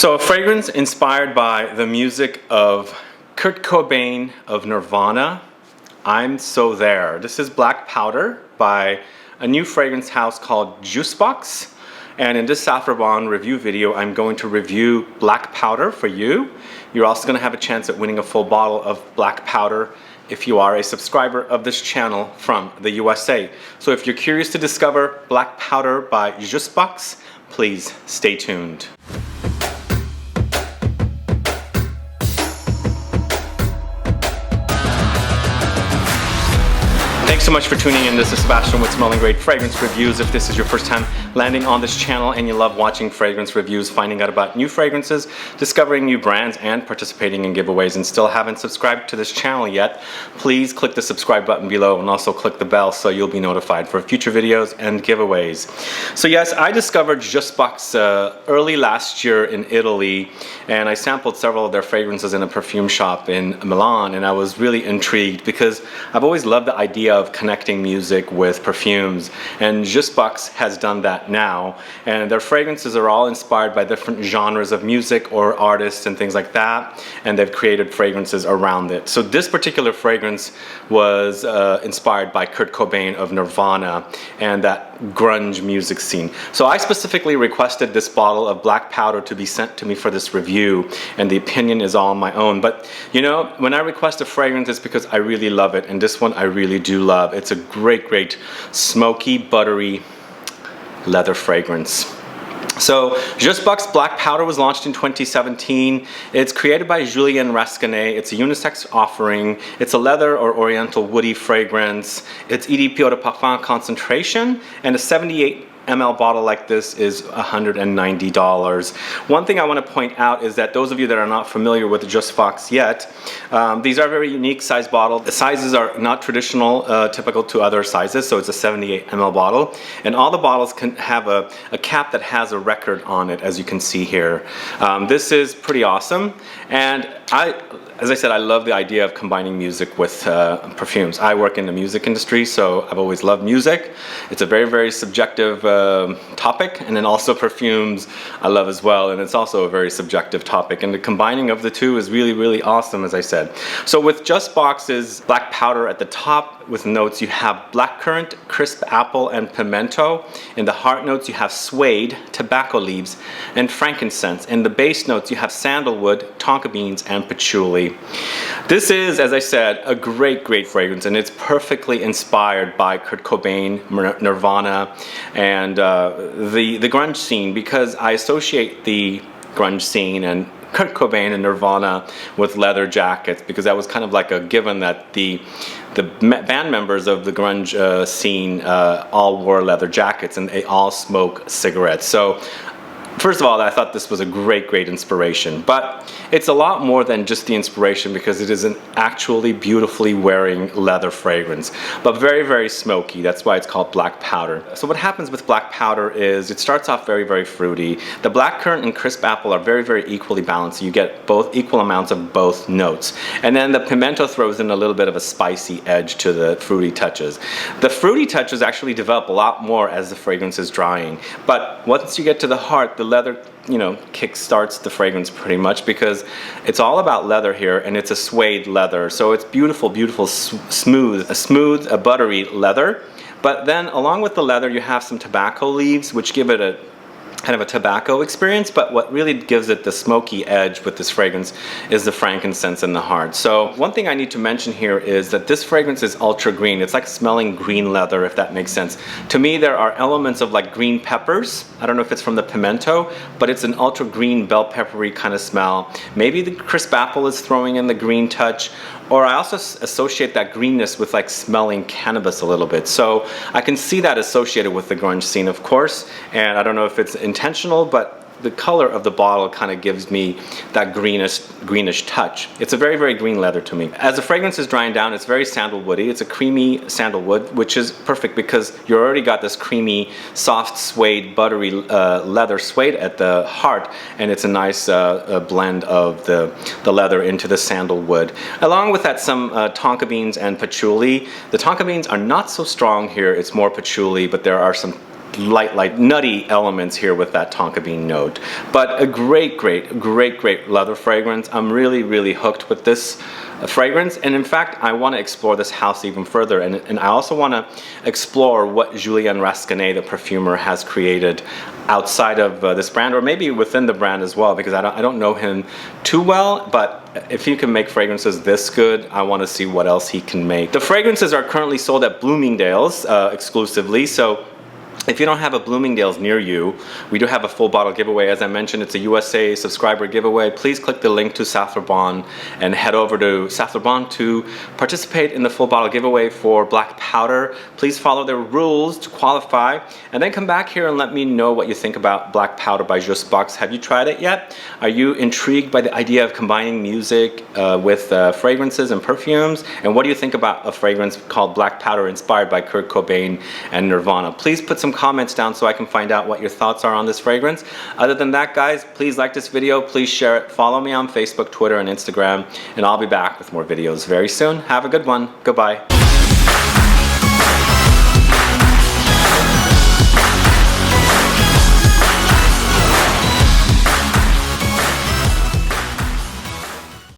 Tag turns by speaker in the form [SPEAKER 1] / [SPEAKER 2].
[SPEAKER 1] So a fragrance inspired by the music of Kurt Cobain of Nirvana. I'm so there. This is Black Powder by a new fragrance house called Jusbox. And in this Saffron review video, I'm going to review Black Powder for you. You're also going to have a chance at winning a full bottle of Black Powder if you are a subscriber of this channel from the USA. So if you're curious to discover Black Powder by Jusbox, please stay tuned. Thanks so much for tuning in. This is Sebastian with Smelling Great Fragrance Reviews. If this is your first time landing on this channel and you love watching fragrance reviews, finding out about new fragrances, discovering new brands, and participating in giveaways, and still haven't subscribed to this channel yet, please click the subscribe button below and also click the bell so you'll be notified for future videos and giveaways. So yes, I discovered Jusbox early last year in Italy, and I sampled several of their fragrances in a perfume shop in Milan, and I was really intrigued because I've always loved the idea of connecting music with perfumes, and Jusbox has done that now, and their fragrances are all inspired by different genres of music or artists and things like that, and they've created fragrances around it. So this particular fragrance was inspired by Kurt Cobain of Nirvana and that grunge music scene. So I specifically requested this bottle of Black Powder to be sent to me for this review, and the opinion is all my own. But you know, when I request a fragrance, it's because I really love it, and this one I really do love. It's a great smoky, buttery leather fragrance. So Jusbox Black Powder was launched in 2017. It's created by Julien and Rasquinet. It's a unisex offering. It's a leather or Oriental woody fragrance. It's EDP Eau De Parfum concentration, and a 78 ml bottle like this is $190. One thing I want to point out is that those of you that are not familiar with Jusbox yet, these are very unique size bottles. The sizes are not traditional, typical to other sizes, so it's a 78 ml bottle, and all the bottles can have a cap that has a record on it, as you can see here. This is pretty awesome, and as I said, I love the idea of combining music with perfumes. I work in the music industry, so I've always loved music. It's a very subjective topic, and then also perfumes I love as well, and it's also a very subjective topic, and the combining of the two is really awesome, as I said. So with Jusbox's Black Powder at the top with notes, you have blackcurrant, crisp apple, and pimento. In the heart notes you have suede, tobacco leaves, and frankincense. In the base notes you have sandalwood, tonka beans, and patchouli. This is, as I said, a great fragrance, and it's perfectly inspired by Kurt Cobain, Nirvana, and the grunge scene, because I associate the grunge scene and Kurt Cobain and Nirvana with leather jackets, because that was kind of like a given that the band members of the grunge scene all wore leather jackets, and they all smoke cigarettes. So first of all, I thought this was a great inspiration, but it's a lot more than just the inspiration, because it is an actually beautifully wearing leather fragrance, but very smoky. That's why it's called Black Powder. So what happens with Black Powder is it starts off very fruity. The blackcurrant and crisp apple are very equally balanced. So you get both equal amounts of both notes, and then the pimento throws in a little bit of a spicy edge to the fruity touches. The fruity touches actually develop a lot more as the fragrance is drying, but once you get to the heart, the leather, you know, kick starts the fragrance pretty much, because it's all about leather here, and it's a suede leather, so it's beautiful smooth, a buttery leather. But then along with the leather you have some tobacco leaves, which give it a kind of a tobacco experience, but what really gives it the smoky edge with this fragrance is the frankincense in the heart. So one thing I need to mention here is that this fragrance is ultra green. It's like smelling green leather, if that makes sense. To me, there are elements of like green peppers. I don't know if it's from the pimento, but it's an ultra green bell peppery kind of smell. Maybe the crisp apple is throwing in the green touch, or I also associate that greenness with like smelling cannabis a little bit. So I can see that associated with the grunge scene, of course, and I don't know if it's intentional, but the color of the bottle kind of gives me that greenish touch. It's a very green leather to me. As the fragrance is drying down, it's very sandalwoody. It's a creamy sandalwood, which is perfect because you already got this creamy, soft suede, buttery leather suede at the heart, and it's a nice blend of the leather into the sandalwood. Along with that, some tonka beans and patchouli. The tonka beans are not so strong here. It's more patchouli, but there are some light nutty elements here with that tonka bean note. But a great leather fragrance. I'm really hooked with this fragrance, and in fact I want to explore this house even further, and I also want to explore what Julien Rasquinet, the perfumer, has created outside of this brand, or maybe within the brand as well, because I don't know him too well, but if he can make fragrances this good, I want to see what else he can make. The fragrances are currently sold at Bloomingdale's exclusively, so if you don't have a Bloomingdale's near you, we do have a full bottle giveaway. As I mentioned, it's a USA subscriber giveaway. Please click the link to Saffron and head over to Saffron to participate in the full bottle giveaway for black powder. Please follow the rules to qualify, and then come back here and let me know what you think about black powder by Jusbox. Have you tried it yet? Are you intrigued by the idea of combining music with fragrances and perfumes? And what do you think about a fragrance called black powder inspired by Kurt Cobain and Nirvana? Please put some comments down so I can find out what your thoughts are on this fragrance. Other than that, guys, please like this video, please share it, follow me on Facebook, Twitter, and Instagram, and I'll be back with more videos very soon. Have a good one. Goodbye.